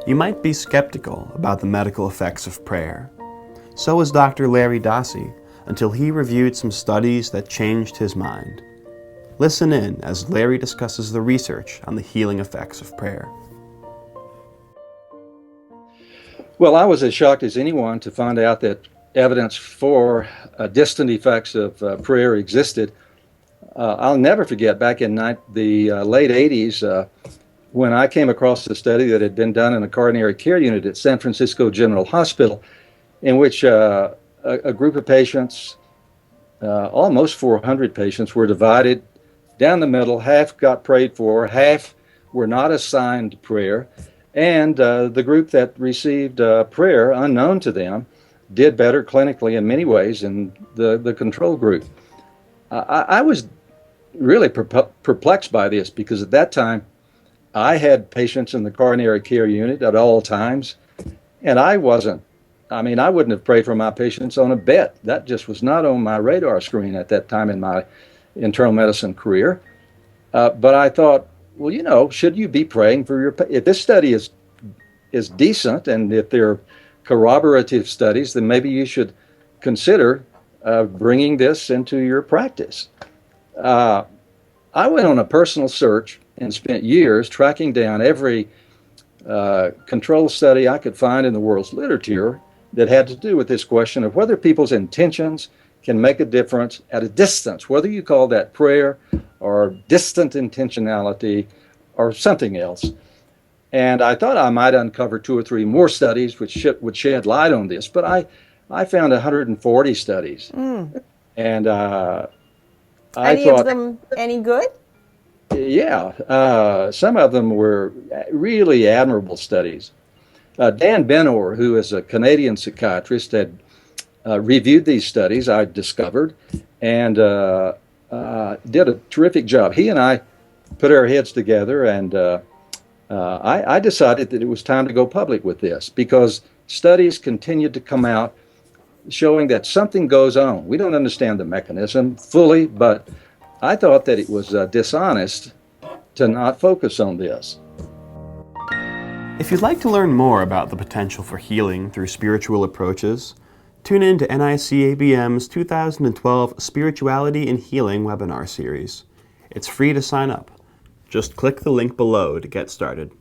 You might be skeptical about the medical effects of prayer. So was Dr. Larry Dossey, until he reviewed some studies that changed his mind. Listen in as Larry discusses the research on the healing effects of prayer. Well, I was as shocked as anyone to find out that evidence for distant effects of prayer existed. I'll never forget back in the late 80s when I came across a study that had been done in a coronary care unit at San Francisco General Hospital, in which a group of patients, almost 400 patients, were divided down the middle. Half got prayed for, half were not assigned prayer, and the group that received prayer unknown to them did better clinically in many ways than the control group. I was really perplexed by this because at that time I had patients in the coronary care unit at all times, and I wouldn't have prayed for my patients on a bet. That just was not on my radar screen at that time in my internal medicine career. But I thought, well, should you be praying for your if this study is decent, and if they're corroborative studies, then maybe you should consider bringing this into your practice. I went on a personal search and spent years tracking down every control study I could find in the world's literature that had to do with this question of whether people's intentions can make a difference at a distance, whether you call that prayer or distant intentionality or something else. And I thought I might uncover 2 or 3 more studies which would shed light on this, but I found 140 studies. And Any of them any good? Yeah, some of them were really admirable studies. Dan Benor, who is a Canadian psychiatrist, had reviewed these studies, I discovered, and did a terrific job. He and I put our heads together, and I decided that it was time to go public with this because studies continued to come out showing that something goes on. We don't understand the mechanism fully, but I thought that it was dishonest to not focus on this. If you'd like to learn more about the potential for healing through spiritual approaches, tune in to NICABM's 2012 Spirituality and Healing webinar series. It's free to sign up. Just click the link below to get started.